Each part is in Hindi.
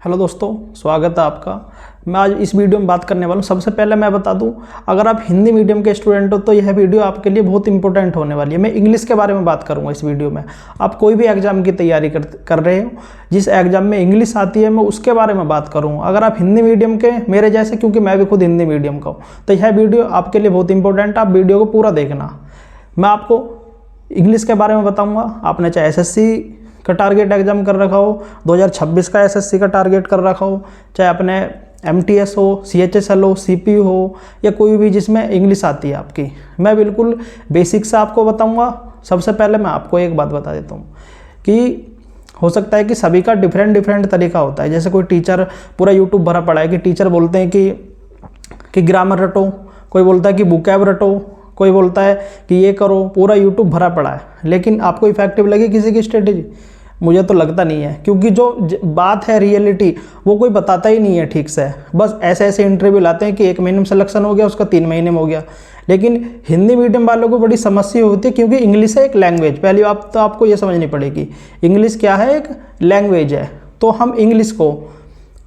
हेलो दोस्तों, स्वागत है आपका। मैं आज इस वीडियो में बात करने वाला हूँ। सबसे पहले मैं बता दूं, अगर आप हिंदी मीडियम के स्टूडेंट हो तो यह वीडियो आपके लिए बहुत इंपॉर्टेंट होने वाली है। मैं इंग्लिश के बारे में बात करूँगा इस वीडियो में। आप कोई भी एग्जाम की तैयारी कर रहे हो, जिस एग्जाम में इंग्लिश आती है मैं उसके बारे में बात करूँगा। अगर आप हिंदी मीडियम के मेरे जैसे, क्योंकि मैं भी खुद हिंदी मीडियम का हूँ, तो यह वीडियो आपके लिए बहुत इंपॉर्टेंट है। आप वीडियो को पूरा देखना। मैं आपको इंग्लिश के बारे में बताऊँगा। आपने चाहे एसएससी का टारगेट एग्जाम कर रखा हो, 2026 का एसएससी का टारगेट कर रखा हो, चाहे अपने एमटीएस हो, सीएचएसएल हो, सीपीयू हो, या कोई भी जिसमें इंग्लिश आती है आपकी, मैं बिल्कुल बेसिक से आपको बताऊंगा। सबसे पहले मैं आपको एक बात बता देता हूँ कि हो सकता है कि सभी का डिफरेंट तरीका होता है। जैसे कोई टीचर, पूरा यूट्यूब भरा पड़ा है कि टीचर बोलते हैं कि ग्रामर रटो, कोई बोलता है कि बुकैब रटो, कोई बोलता है कि ये करो, पूरा यूट्यूब भरा पड़ा है। लेकिन आपको इफेक्टिव लगे किसी की स्ट्रेटेजी? मुझे तो लगता नहीं है, क्योंकि जो बात है रियलिटी वो कोई बताता ही नहीं है ठीक से। बस ऐसे ऐसे इंटरव्यू लाते हैं कि 1 महीने में सिलेक्शन हो गया, उसका 3 महीने में हो गया। लेकिन हिंदी मीडियम वालों को बड़ी समस्या होती है, क्योंकि इंग्लिश है एक लैंग्वेज। पहली बात तो आपको ये समझनी पड़ेगी, इंग्लिश क्या है, एक लैंग्वेज है। तो हम इंग्लिश को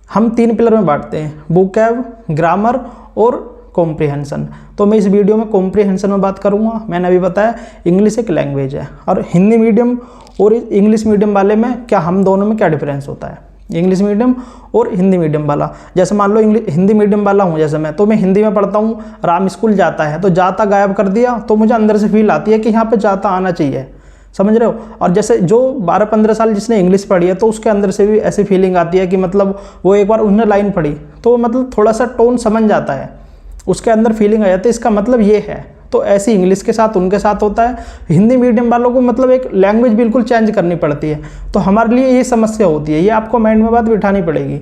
3 पिलर में बांटते हैं, वोकैब, ग्रामर और कॉम्प्रिहेंशन। तो मैं इस वीडियो में कॉम्प्रिहेंशन में बात करूंगा। मैंने अभी बताया इंग्लिश एक लैंग्वेज है, और हिंदी मीडियम और इंग्लिश मीडियम वाले में क्या, हम दोनों में क्या डिफरेंस होता है, इंग्लिश मीडियम और हिंदी मीडियम वाला। जैसे मान लो हिंदी मीडियम वाला हूँ जैसे मैं, तो मैं हिंदी में पढ़ता हूँ। राम स्कूल जाता है तो जाता गायब कर दिया, तो मुझे अंदर से फील आती है कि यहाँ पे जाता आना चाहिए। समझ रहे हो? और जैसे जो 12-15 साल जिसने इंग्लिश पढ़ी है, तो उसके अंदर से भी ऐसी फीलिंग आती है कि मतलब वो एक बार उसने लाइन पढ़ी तो मतलब थोड़ा सा टोन समझ जाता है, उसके अंदर फीलिंग आ जाती है, इसका मतलब ये है। तो ऐसे इंग्लिश के साथ उनके साथ होता है। हिंदी मीडियम वालों को मतलब एक लैंग्वेज बिल्कुल चेंज करनी पड़ती है, तो हमारे लिए ये समस्या होती है। ये आपको माइंड में बात बिठानी पड़ेगी,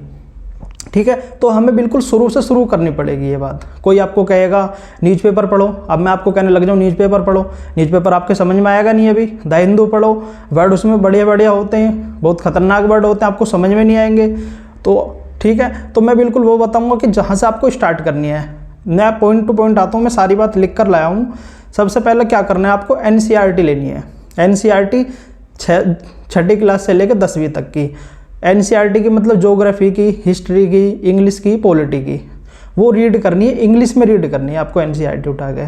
ठीक है? तो हमें बिल्कुल शुरू से शुरू करनी पड़ेगी ये बात। कोई आपको कहेगा न्यूज़पेपर पढ़ो, अब मैं आपको कहने लग जाऊँ न्यूज़पेपर पढ़ो, न्यूज़पेपर आपके समझ में आएगा नहीं। अभी द हिंदू पढ़ो, वर्ड उसमें बढ़िया होते हैं, बहुत खतरनाक वर्ड होते हैं, आपको समझ में नहीं आएंगे। तो ठीक है, तो मैं बिल्कुल वो बताऊँगा कि जहाँ से आपको स्टार्ट करनी है। मैं पॉइंट टू पॉइंट आता हूँ, मैं सारी बात लिख कर लाया हूँ। सबसे पहले क्या करना है, आपको एनसीईआरटी लेनी है। एनसीईआरटी 6ठी क्लास से लेकर 10वीं तक की। एनसीईआरटी की मतलब ज्योग्राफी की, हिस्ट्री की, इंग्लिश की, पॉलिटी की, वो रीड करनी है, इंग्लिश में रीड करनी है आपको एनसीईआरटी उठा के।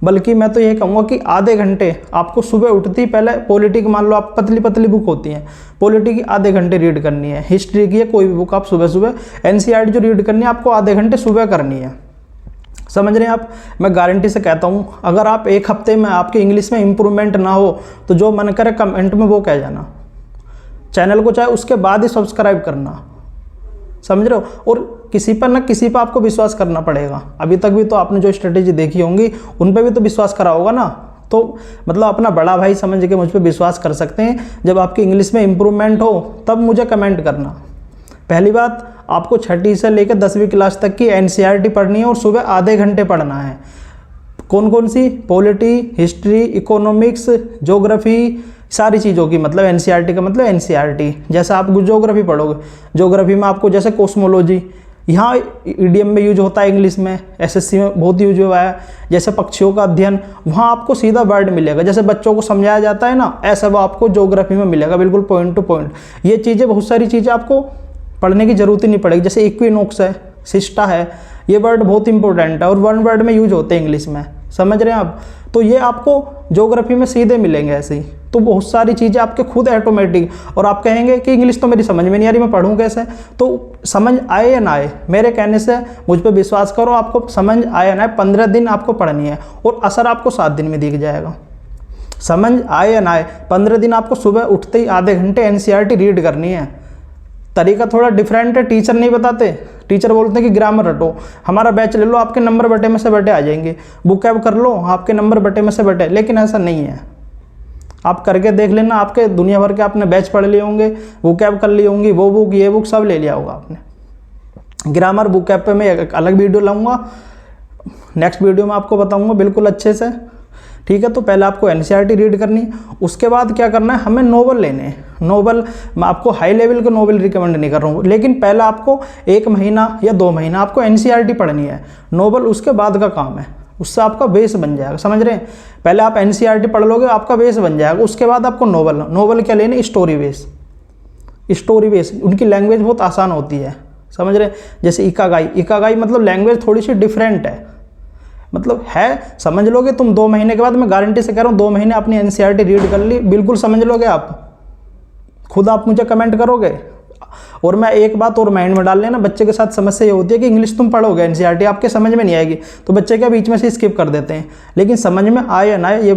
बल्कि मैं तो ये कहूँगा कि आधे घंटे आपको सुबह उठती ही पहले पॉलिटी की, मान लो आप पतली बुक होती हैं, पॉलिटी की आधे घंटे रीड करनी है। हिस्ट्री की है कोई भी बुक आप सुबह एनसीईआरटी जो रीड करनी है आपको आधे घंटे सुबह करनी है। समझ रहे हैं आप? मैं गारंटी से कहता हूँ, अगर आप 1 हफ्ते में आपकी इंग्लिश में इंप्रूवमेंट ना हो तो जो मन करे कमेंट में वो कह जाना। चैनल को चाहे उसके बाद ही सब्सक्राइब करना। समझ रहे हो? और किसी पर ना किसी पर आपको विश्वास करना पड़ेगा। अभी तक भी तो आपने जो स्ट्रेटेजी देखी होंगी उन पर भी तो विश्वास करा होगा ना। तो मतलब अपना बड़ा भाई समझ के मुझ पर विश्वास कर सकते हैं। जब आपकी इंग्लिश में इंप्रूवमेंट हो तब मुझे कमेंट करना। पहली बात, आपको 6ठी से लेकर 10वीं क्लास तक की एनसीईआरटी पढ़नी है और सुबह आधे घंटे पढ़ना है। कौन कौन सी? पॉलिटी, हिस्ट्री, इकोनॉमिक्स, ज्योग्राफी, सारी चीज़ों की। मतलब एनसीईआरटी का मतलब एनसीईआरटी। जैसे आप ज्योग्राफी पढ़ोगे, ज्योग्राफी में आपको जैसे कॉस्मोलॉजी, यहाँ ईडीएम में यूज होता है, इंग्लिश में एसएससी में बहुत यूज हुआ है। जैसे पक्षियों का अध्ययन, वहाँ आपको सीधा वर्ड मिलेगा, जैसे बच्चों को समझाया जाता है ना, ऐसा वो आपको ज्योग्राफी में मिलेगा, बिल्कुल पॉइंट टू पॉइंट। ये चीज़ें, बहुत सारी चीज़ें आपको पढ़ने की जरूरत ही नहीं पड़ेगी। जैसे इक्विनोक्स है, सिस्टा है, ये वर्ड बहुत इंपॉर्टेंट है और 1 वर्ड में यूज होते हैं इंग्लिश में। समझ रहे हैं आप? तो ये आपको ज्योग्राफी में सीधे मिलेंगे ऐसे ही। तो बहुत सारी चीज़ें आपके खुद ऑटोमेटिक। और आप कहेंगे कि इंग्लिश तो मेरी समझ में नहीं आ रही, मैं पढ़ूँ कैसे? तो समझ आए या ना आए, मेरे कहने से मुझ पर विश्वास करो, आपको समझ आए या ना आए, 15 दिन आपको पढ़नी है और असर आपको 7 दिन में दिख जाएगा। समझ आए या ना आए, 15 दिन आपको सुबह उठते ही आधे घंटे एनसीईआरटी रीड करनी है। तरीका थोड़ा डिफरेंट है, टीचर नहीं बताते। टीचर बोलते हैं कि ग्रामर रटो, हमारा बैच ले लो, आपके नंबर बटे में से बटे आ जाएंगे। बुकैब कर लो, आपके नंबर बटे में से बटे। लेकिन ऐसा नहीं है, आप करके देख लेना। आपके दुनिया भर के आपने बैच पढ़ लिए होंगे, बुकैब कर ली होंगी, वो बुक ये बुक सब ले लिया होगा आपने। ग्रामर बुकैब पे मैं एक अलग वीडियो लाऊंगा, नेक्स्ट वीडियो में आपको बताऊंगा बिल्कुल अच्छे से, ठीक है? तो पहले आपको एनसीईआरटी रीड करनी है। उसके बाद क्या करना है, हमें नोवेल लेने हैं। नोवेल, मैं आपको हाई लेवल के नोवेल रिकमेंड नहीं कर रहा हूँ, लेकिन पहले आपको 1 महीना या 2 महीना आपको एनसीईआरटी पढ़नी है। नोवेल उसके बाद का काम है, उससे आपका बेस बन जाएगा। समझ रहे हैं? पहले आप एनसीईआरटी पढ़ लोगे, आपका बेस बन जाएगा। उसके बाद आपको नोवेल क्या लेने, स्टोरी बेस। स्टोरी बेस, उनकी लैंग्वेज बहुत आसान होती है, समझ रहे हैं। जैसे इकागाई, इकागाई मतलब लैंग्वेज थोड़ी सी डिफरेंट है, मतलब है, समझ लोगे तुम 2 महीने के बाद, मैं गारंटी से कह रहा हूँ 2 महीने अपनी एनसीईआरटी रीड कर ली, बिल्कुल समझ लोगे आप, खुद आप मुझे कमेंट करोगे। और मैं एक बात और माइंड में डाल लेना, बच्चे के साथ समस्या ये होती है कि इंग्लिश तुम पढ़ोगे एनसीईआरटी आपके समझ में नहीं आएगी, तो बच्चे क्या बीच में से स्किप कर देते हैं। लेकिन समझ में आए या ना आए,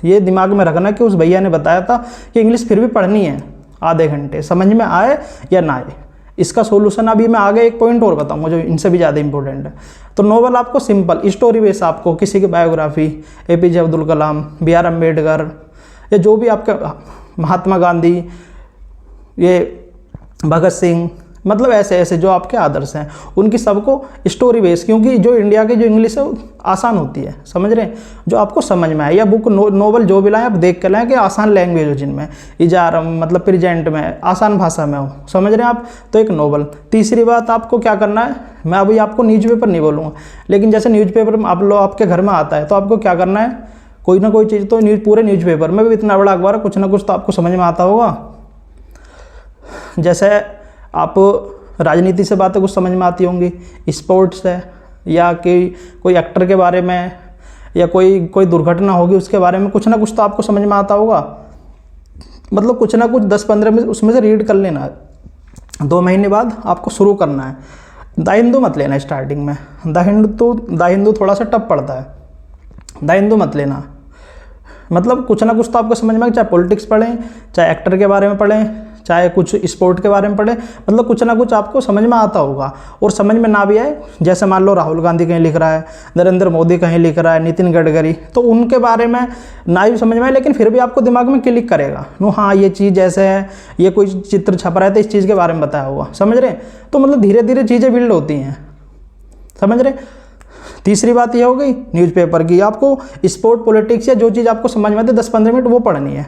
ये दिमाग में रखना कि उस भैया ने बताया था कि इंग्लिश फिर भी पढ़नी है आधे घंटे, समझ में आए या ना आए। इसका सोल्यूशन अभी मैं आगे एक पॉइंट और बताऊंगा जो इनसे भी ज़्यादा इंपॉर्टेंट है। तो नोवेल आपको सिंपल स्टोरी बेस, आपको किसी की biography, APJ Abdul Kalam, BR Ambedkar, या जो भी आपके महात्मा गांधी, ये भगत सिंह, मतलब ऐसे ऐसे जो आपके आदर्श हैं, उनकी सबको स्टोरी बेस, क्योंकि जो इंडिया की जो इंग्लिश है आसान होती है, समझ रहे हैं, जो आपको समझ में आए, या बुक नोवेल जो भी लाएं आप देख कर लाएं कि आसान लैंग्वेज हो, जिनमें इजार मतलब प्रेजेंट में आसान भाषा में हो, समझ रहे हैं आप, तो एक नोवेल। तीसरी बात आपको क्या करना है, मैं अभी आपको न्यूज़पेपर नहीं बोलूँगा, लेकिन जैसे न्यूज़पेपर आप लोग आपके घर में आता है, तो आपको क्या करना है, कोई ना कोई चीज़ तो पूरे न्यूज़पेपर में भी, इतना बड़ा अखबार कुछ ना कुछ तो आपको समझ में आता होगा। जैसे आप राजनीति से बातें कुछ समझ में आती होंगी, स्पोर्ट्स है, या कोई एक्टर के बारे में, या कोई दुर्घटना होगी उसके बारे में, कुछ ना कुछ तो आपको समझ में आता होगा, मतलब कुछ ना कुछ 10-15 मिनट उसमें से रीड कर लेना है। 2 महीने बाद आपको शुरू करना है। द हिंदू मत लेना स्टार्टिंग में, द हिंदू थोड़ा सा टफ पड़ता है, द हिंदू मत लेना। मतलब कुछ ना कुछ तो आपको समझ में, चाहे पॉलिटिक्स पढ़ें, चाहे एक्टर के बारे में पढ़ें, चाहे कुछ स्पोर्ट के बारे में पढ़ें, मतलब कुछ ना कुछ आपको समझ में आता होगा। और समझ में ना भी आए, जैसे मान लो राहुल गांधी कहीं लिख रहा है, नरेंद्र मोदी कहीं लिख रहा है, नितिन गडकरी, तो उनके बारे में ना भी समझ में आए, लेकिन फिर भी आपको दिमाग में क्लिक करेगा, नो हाँ ये चीज़ ऐसे है, ये कोई चित्र छप रहा है तो इस चीज़ के बारे में बताया हुआ, समझ रहे। तो मतलब धीरे धीरे चीज़ें बिल्ड होती हैं, समझ रहे। तीसरी बात यह हो गई न्यूज़पेपर की, आपको स्पोर्ट, पॉलिटिक्स या जो चीज़ आपको समझ में आती है 10-15 मिनट वो पढ़नी है।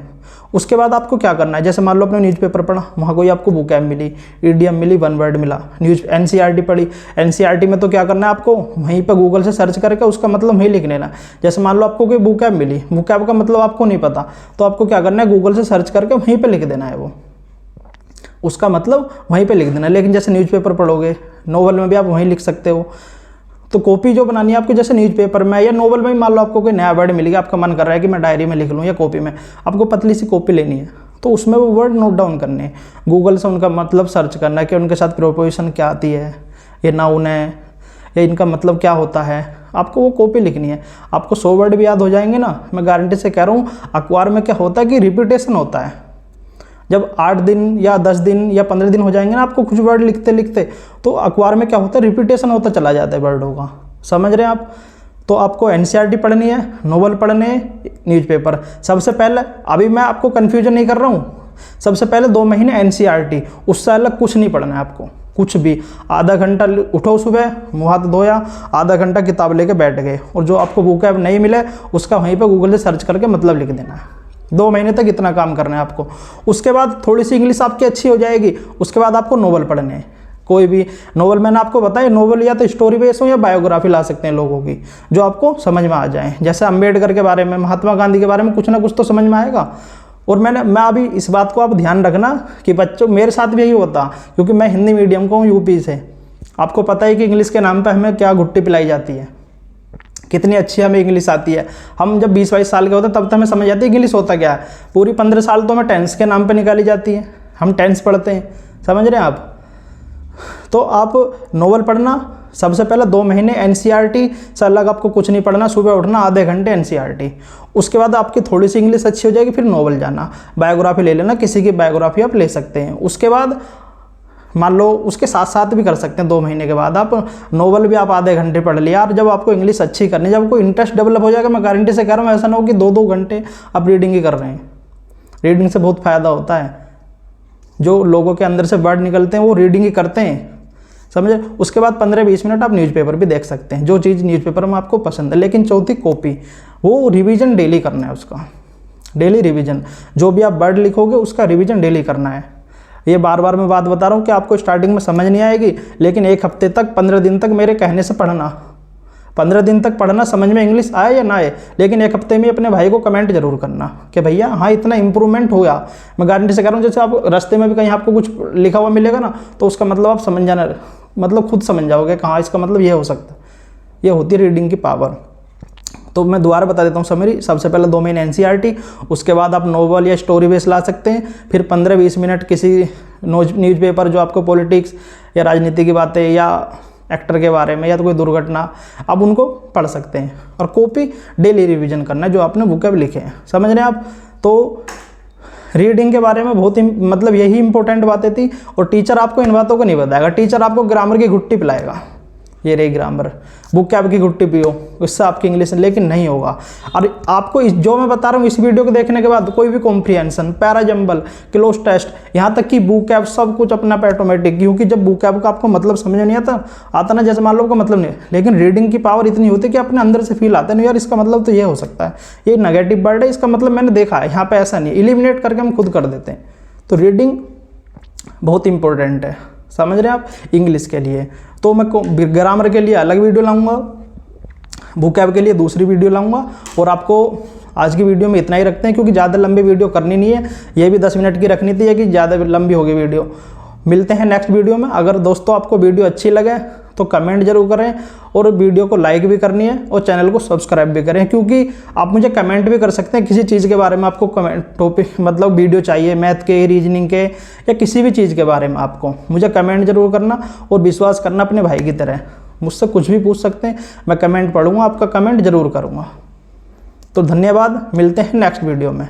उसके बाद आपको क्या करना है, जैसे मान लो आपने न्यूज़पेपर पढ़ा, वहाँ कोई आपको बुकैब मिली, ईडीएम मिली, 1 वर्ड मिला, एनसीईआरटी पढ़ी, एनसीईआरटी में तो क्या करना है आपको, वहीं पर गूगल से सर्च करके उसका मतलब वहीं लिख लेना। जैसे मान लो आपको कोई बुकैब मिली, बुकैब का मतलब आपको नहीं पता, तो आपको क्या करना है, गूगल से सर्च करके वहीं पर लिख देना है, वो उसका मतलब वहीं पर लिख देना। लेकिन जैसे न्यूज़पेपर पढ़ोगे, नोवेल में भी आप वहीं लिख सकते हो, तो कॉपी जो बनानी है आपको, जैसे न्यूज़पेपर में या नोवेल में, मान लो आपको कोई नया वर्ड मिल गया, आपका मन कर रहा है कि मैं डायरी में लिख लूँ या कॉपी में, आपको पतली सी कॉपी लेनी है, तो उसमें वो वर्ड नोट डाउन करने हैं, गूगल से उनका मतलब सर्च करना है कि उनके साथ प्रोपोजिशन क्या आती है, ये नाउन है, या इनका मतलब क्या होता है, आपको वो कॉपी लिखनी है। आपको 100 वर्ड भी याद हो जाएंगे ना, मैं गारंटी से कह रहा हूँ। अखबार में क्या होता है कि रिपीटेशन होता है, जब 8 दिन या 10 दिन या 15 दिन हो जाएंगे ना आपको कुछ वर्ड लिखते लिखते, तो अखबार में क्या होता है, रिपीटेशन होता चला जाता है वर्डों का, समझ रहे हैं आप। तो आपको एनसीईआरटी पढ़नी है, नोवेल पढ़ने हैं, न्यूज़पेपर। सबसे पहले, अभी मैं आपको कन्फ्यूजन नहीं कर रहा हूँ, सबसे पहले 2 महीने एनसीईआरटी, उससे अलग कुछ नहीं पढ़ना है आपको, कुछ भी। आधा घंटा उठो सुबह, मुँह हाथ धोया, आधा घंटा किताब लेके बैठ गए, और जो आपको बुक ऐप नहीं मिले उसका वहीं पर गूगल से सर्च करके मतलब लिख देना है। 2 महीने तक इतना काम करना है आपको। उसके बाद थोड़ी सी इंग्लिश आपकी अच्छी हो जाएगी, उसके बाद आपको नोवेल पढ़ने हैं। कोई भी नोवेल, मैंने आपको बताया, नोवेल या तो स्टोरी बेस हो या बायोग्राफी ला सकते हैं लोगों की, जो आपको समझ में आ जाए। जैसे अम्बेडकर के बारे में, महात्मा गांधी के बारे में कुछ ना कुछ तो समझ में आएगा। और मैं अभी इस बात को आप ध्यान रखना कि बच्चों, मेरे साथ भी यही होता, क्योंकि मैं हिंदी मीडियम का हूँ, यूपी से। आपको पता है कि इंग्लिश के नाम पर हमें क्या घुट्टी पिलाई जाती है, कितनी अच्छी हमें इंग्लिश आती है। हम जब 20-22 साल के होते तब तो हमें समझ आती है इंग्लिश होता क्या है। पूरी 15 साल तो हमें टेंस के नाम पे निकाली जाती है, हम टेंस पढ़ते हैं, समझ रहे हैं आप। तो आप नोवेल पढ़ना, सबसे पहले 2 महीने एनसीईआरटी से अलग आपको कुछ नहीं पढ़ना, सुबह उठना आधे घंटे एनसीईआरटी। उसके बाद आपकी थोड़ी सी इंग्लिश अच्छी हो जाएगी, फिर नोवेल जाना, बायोग्राफी ले लेना, किसी की बायोग्राफी आप ले सकते हैं। उसके बाद मान लो उसके साथ साथ भी कर सकते हैं, 2 महीने के बाद आप नोवेल भी आप आधे घंटे पढ़ लिया। यार जब आपको इंग्लिश अच्छी करनी, जब कोई इंटरेस्ट डेवलप हो जाएगा, मैं गारंटी से कह रहा हूँ, ऐसा ना हो कि 2-2 घंटे आप रीडिंग ही कर रहे हैं। रीडिंग से बहुत फ़ायदा होता है, जो लोगों के अंदर से वर्ड निकलते हैं वो रीडिंग ही करते हैं, समझे। उसके बाद 15-20 मिनट आप न्यूज़पेपर भी देख सकते हैं, जो चीज़ न्यूज़पेपर में आपको पसंद है। लेकिन चौथी कॉपी, वो रिवीजन डेली करना है, उसका डेली रिवीजन, जो भी आप वर्ड लिखोगे उसका रिवीजन डेली करना है। ये बार बार मैं बात बता रहा हूँ कि आपको स्टार्टिंग में समझ नहीं आएगी, लेकिन 1 हफ्ते तक, 15 दिन तक मेरे कहने से पढ़ना, 15 दिन तक पढ़ना, समझ में इंग्लिश आए या ना आए, लेकिन 1 हफ्ते में अपने भाई को कमेंट जरूर करना कि भैया हाँ इतना इंप्रूवमेंट हुआ। मैं गारंटी से कह रहा हूँ, जैसे आप रास्ते में भी कहीं आपको कुछ लिखा हुआ मिलेगा ना, तो उसका मतलब आप समझ जाना, मतलब खुद समझ जाओगे कि हाँ इसका मतलब ये हो सकता है। ये होती है रीडिंग की पावर। तो मैं दोबारा बता देता हूँ समरी। सबसे पहले 2 महीने एनसीईआरटी, उसके बाद आप नोवेल या स्टोरी बेस ला सकते हैं, फिर 15-20 मिनट किसी न्यूज़पेपर जो आपको पॉलिटिक्स या राजनीति की बातें या एक्टर के बारे में या तो कोई दुर्घटना, आप उनको पढ़ सकते हैं। और कॉपी डेली रिवीजन करना है जो आपने वोकैब लिखे हैं, समझ रहे हैं आप। तो रीडिंग के बारे में बहुत मतलब यही इंपॉर्टेंट बातें थी। और टीचर आपको इन बातों को नहीं बताएगा, टीचर आपको ग्रामर की घुट्टी पिलाएगा, ये रही ग्रामर, वोकैब की घुट्टी पियो, उससे आपकी इंग्लिश, लेकिन नहीं होगा। और आपको जो मैं बता रहा हूँ इस वीडियो को देखने के बाद कोई भी कॉम्प्रिहेंशन, पैराजम्बल, क्लोज टेस्ट, यहाँ तक कि वोकैब सब कुछ अपना पे ऑटोमेटिक, क्योंकि जब वोकैब का आपको मतलब समझ नहीं आता ना, जैसे मान लो आपको मतलब नहीं, लेकिन रीडिंग की पावर इतनी होती है कि अपने अंदर से फील आता है, नहीं यार इसका मतलब तो ये हो सकता है, ये नेगेटिव वर्ड है, इसका मतलब मैंने देखा है, यहाँ पे ऐसा नहीं, एलिमिनेट करके हम खुद कर देते हैं। तो रीडिंग बहुत इंपॉर्टेंट है, समझ रहे हैं आप, इंग्लिश के लिए। तो मैं ग्रामर के लिए अलग वीडियो लाऊंगा, वोकैब के लिए दूसरी वीडियो लाऊंगा। और आपको आज की वीडियो में इतना ही रखते हैं, क्योंकि ज़्यादा लंबी वीडियो करनी नहीं है, ये भी 10 मिनट की रखनी थी, कि ज़्यादा लंबी होगी वीडियो। मिलते हैं नेक्स्ट वीडियो में। अगर दोस्तों आपको वीडियो अच्छी लगे तो कमेंट जरूर करें, और वीडियो को लाइक भी करनी है, और चैनल को सब्सक्राइब भी करें, क्योंकि आप मुझे कमेंट भी कर सकते हैं किसी चीज़ के बारे में, आपको कमेंट टॉपिक मतलब वीडियो चाहिए, मैथ के, रीजनिंग के, या किसी भी चीज़ के बारे में, आपको मुझे कमेंट जरूर करना। और विश्वास करना अपने भाई की तरह, मुझसे कुछ भी पूछ सकते हैं, मैं कमेंट पढ़ूंगा, आपका कमेंट जरूर करूँगा। तो धन्यवाद, मिलते हैं नेक्स्ट वीडियो में।